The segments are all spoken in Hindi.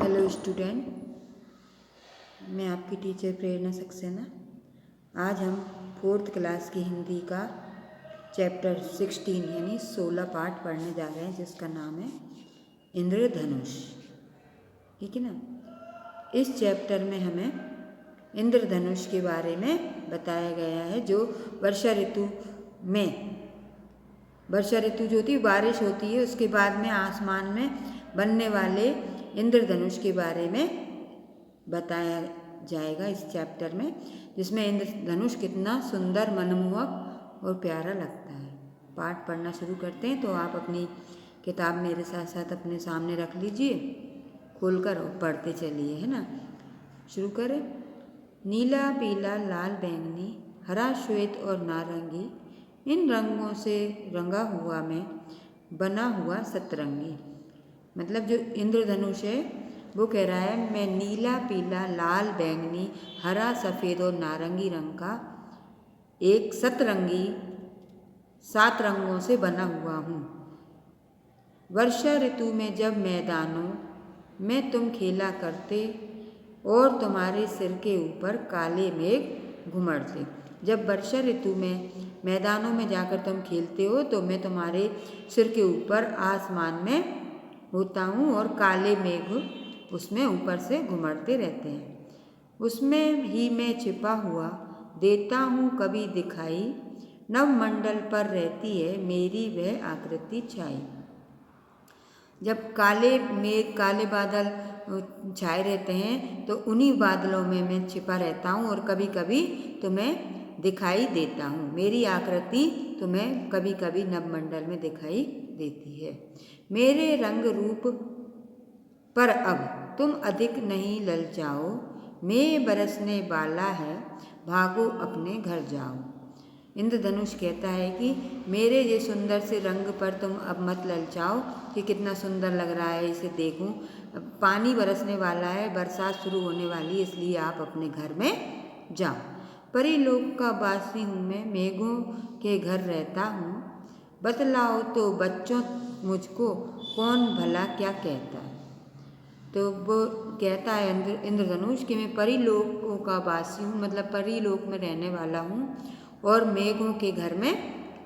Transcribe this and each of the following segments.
हेलो स्टूडेंट, मैं आपकी टीचर प्रेरणा सक्सेना। आज हम 4th क्लास की हिंदी का चैप्टर 16 यानी 16 पाठ पढ़ने जा रहे हैं, जिसका नाम है इंद्रधनुष। ठीक है ना। इस चैप्टर में हमें इंद्रधनुष के बारे में बताया गया है, जो वर्षा ऋतु जो होती है, बारिश होती है, उसके बाद में आसमान में बनने वाले इंद्रधनुष के बारे में बताया जाएगा इस चैप्टर में, जिसमें इंद्रधनुष कितना सुंदर, मनमोहक और प्यारा लगता है। पाठ पढ़ना शुरू करते हैं, तो आप अपनी किताब मेरे साथ साथ अपने सामने रख लीजिए, खोलकर, और पढ़ते चलिए, है ना। शुरू करें। नीला, पीला, लाल, बैंगनी, हरा, श्वेत और नारंगी, इन रंगों से रंगा हुआ मैं बना हुआ सतरंगी। मतलब जो इंद्रधनुष है वो कह रहा है, मैं नीला, पीला, लाल, बैंगनी, हरा, सफ़ेद और नारंगी रंग का एक सतरंगी 7 रंगों से बना हुआ हूँ। वर्षा ऋतु में जब मैदानों में तुम खेला करते और तुम्हारे सिर के ऊपर काले मेघ घुमड़ते। जब वर्षा ऋतु में मैदानों में जाकर तुम खेलते हो तो मैं तुम्हारे सिर के ऊपर आसमान में होता हूँ और काले मेघ उसमें ऊपर से घुमड़ते रहते हैं। उसमें ही मैं छिपा हुआ देता हूँ कभी दिखाई, नवमंडल पर रहती है मेरी वह आकृति छाई। जब काले मेघ, काले बादल छाए रहते हैं तो उन्हीं बादलों में मैं छिपा रहता हूँ और कभी कभी तुम्हें दिखाई देता हूँ। मेरी आकृति तुम्हें कभी कभी नवमंडल में दिखाई देती है। मेरे रंग रूप पर अब तुम अधिक नहीं ललचाओ, मैं बरसने वाला है, भागो अपने घर जाओ। इंद्रधनुष कहता है कि मेरे ये सुंदर से रंग पर तुम अब मत ललचाओ कि कितना सुंदर लग रहा है, इसे देखूं। पानी बरसने वाला है, बरसात शुरू होने वाली है, इसलिए आप अपने घर में जाओ। परी लोक का वासी हूँ मैं, मेघों के घर रहता हूँ, बतलाओ तो बच्चों मुझको कौन भला क्या कहता है। तो वो कहता है इंद्रधनुष कि मैं परी लोकों का वासी हूँ, मतलब परी लोक में रहने वाला हूँ और मेघों के घर में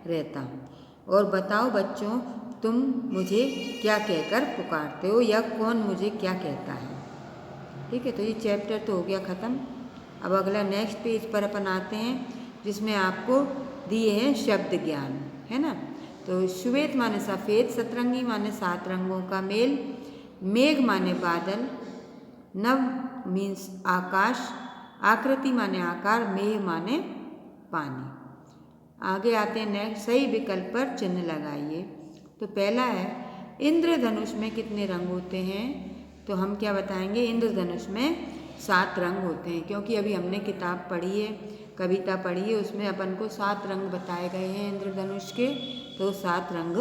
रहता हूँ। और बताओ बच्चों, तुम मुझे क्या कहकर पुकारते हो या कौन मुझे क्या कहता है। ठीक है, तो ये चैप्टर तो हो गया ख़त्म। अब अगला नेक्स्ट पेज पर अपन आते हैं, जिसमें आपको दिए हैं शब्द ज्ञान, है ना। तो श्वेत माने सफ़ेद, सतरंगी माने 7 रंगों का मेल, मेघ माने बादल, नव मीन्स आकाश, आकृति माने आकार, मेघ माने पानी। आगे आते हैं नेक्स्ट, सही विकल्प पर चिन्ह लगाइए। तो पहला है, इंद्रधनुष में कितने रंग होते हैं। तो हम क्या बताएंगे, इंद्रधनुष में 7 रंग होते हैं, क्योंकि अभी हमने किताब पढ़ी है, कविता पढ़ी है, उसमें अपन को 7 रंग बताए गए हैं इंद्रधनुष के। तो 7 रंग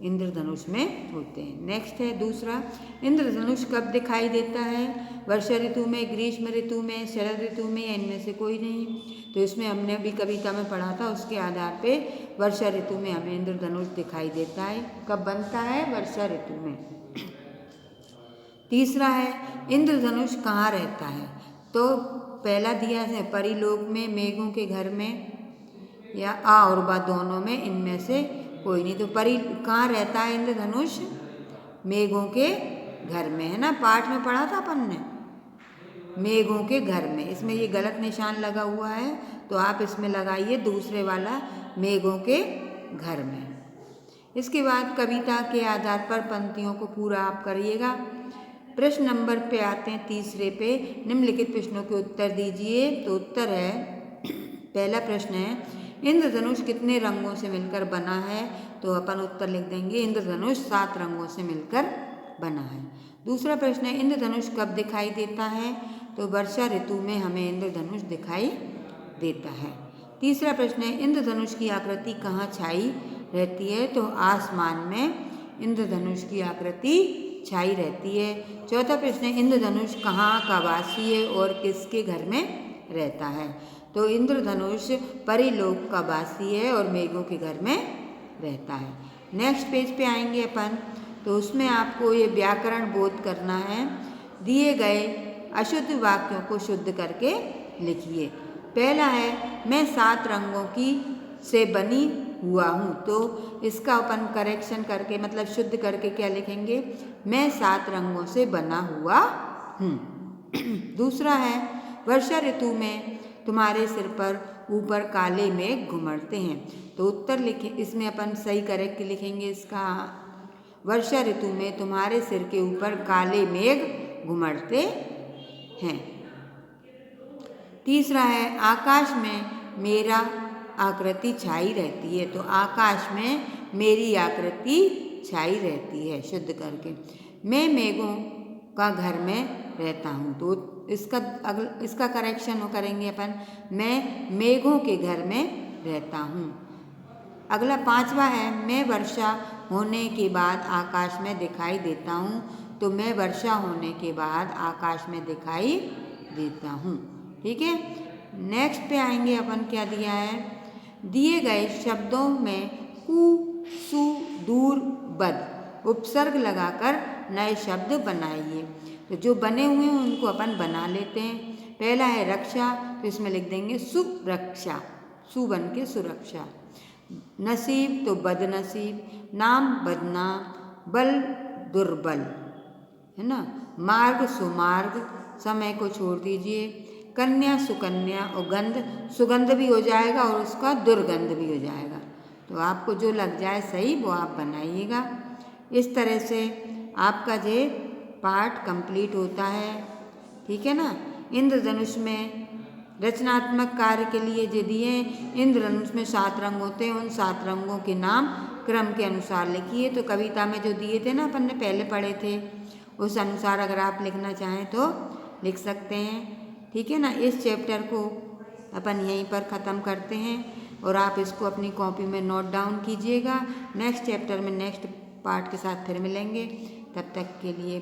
इंद्रधनुष में होते हैं। नेक्स्ट है दूसरा, इंद्रधनुष कब दिखाई देता है। वर्षा ऋतु में, ग्रीष्म ऋतु में, शरद ऋतु में, या इनमें से कोई नहीं। तो इसमें हमने अभी कविता में पढ़ा था, उसके आधार पे वर्षा ऋतु में हमें इंद्रधनुष दिखाई देता है। कब बनता है, वर्षा ऋतु में। तीसरा है, इंद्रधनुष कहाँ रहता है। तो पहला दिया है परीलोक में, मेघों के घर में, या आ और बा दोनों में, इनमें से कोई नहीं। तो परी कहाँ रहता है इंद्रधनुष, मेघों के घर में, है ना। पाठ में पढ़ा था अपन ने, मेघों के घर में। इसमें ये गलत निशान लगा हुआ है, तो आप इसमें लगाइए दूसरे वाला, मेघों के घर में। इसके बाद कविता के आधार पर पंक्तियों को पूरा आप करिएगा। प्रश्न नंबर पे आते हैं, तीसरे पे, निम्नलिखित प्रश्नों के उत्तर दीजिए। तो उत्तर है, पहला प्रश्न है, इंद्रधनुष कितने रंगों से मिलकर बना है। तो अपन उत्तर लिख देंगे, इंद्रधनुष 7 रंगों से मिलकर बना है। दूसरा प्रश्न है, इंद्रधनुष कब दिखाई देता है। तो वर्षा ऋतु में हमें इंद्रधनुष दिखाई देता है। तीसरा प्रश्न है, इंद्रधनुष की आकृति कहाँ छाई रहती है। तो आसमान में इंद्रधनुष की आकृति छाई रहती है। चौथा प्रश्न है, इंद्रधनुष कहाँ का वासी है और किसके घर में रहता है। तो इंद्रधनुष परीलोक का वासी है और मेघों के घर में रहता है। नेक्स्ट पेज पे आएंगे अपन, तो उसमें आपको ये व्याकरण बोध करना है। दिए गए अशुद्ध वाक्यों को शुद्ध करके लिखिए। पहला है मैं 7 रंगों की से बनी हुआ हूँ, तो इसका अपन करेक्शन करके मतलब शुद्ध करके क्या लिखेंगे, मैं 7 रंगों से बना हुआ हूँ। दूसरा है वर्षा ऋतु में तुम्हारे सिर पर ऊपर काले मेघ घुमड़ते हैं, तो उत्तर लिखें, इसमें अपन सही करेक्ट लिखेंगे इसका, वर्षा ऋतु में तुम्हारे सिर के ऊपर काले मेघ घुमड़ते हैं। तीसरा है आकाश में मेरा आकृति छाई रहती है, तो आकाश में मेरी आकृति छाई रहती है, शुद्ध करके। मैं मेघों का घर में रहता हूँ, तो इसका करेक्शन करेंगे अपन, मैं मेघों के घर में रहता हूँ। अगला 5वां है मैं वर्षा होने के बाद आकाश में दिखाई देता हूँ, तो मैं वर्षा होने के बाद आकाश में दिखाई देता हूँ। ठीक है, नेक्स्ट पे आएंगे अपन, क्या दिया है, दिए गए शब्दों में कु सु दूर बद उपसर्ग लगाकर नए शब्द बनाइए। तो जो बने हुए हैं उनको अपन बना लेते हैं। पहला है रक्षा, तो इसमें लिख देंगे सुरक्षा, सु बन के सुरक्षा। नसीब तो बदनसीब, नाम बदनाम, बल दुर्बल, है ना। मार्ग सुमार्ग, समय को छोड़ दीजिए। कन्या सुकन्या, और गंध सुगंध भी हो जाएगा और उसका दुर्गंध भी हो जाएगा। तो आपको जो लग जाए सही वो आप बनाइएगा। इस तरह से आपका ये पार्ट कंप्लीट होता है। ठीक है ना। इंद्रधनुष में रचनात्मक कार्य के लिए जो दिए, इंद्रधनुष में 7 रंग होते हैं, उन 7 रंगों के नाम क्रम के अनुसार लिखिए। तो कविता में जो दिए थे ना, अपन ने पहले पढ़े थे, उस अनुसार अगर आप लिखना चाहें तो लिख सकते हैं। ठीक है ना। इस चैप्टर को अपन यहीं पर ख़त्म करते हैं और आप इसको अपनी कॉपी में नोट डाउन कीजिएगा। नेक्स्ट चैप्टर में नेक्स्ट पार्ट के साथ फिर मिलेंगे। तब तक के लिए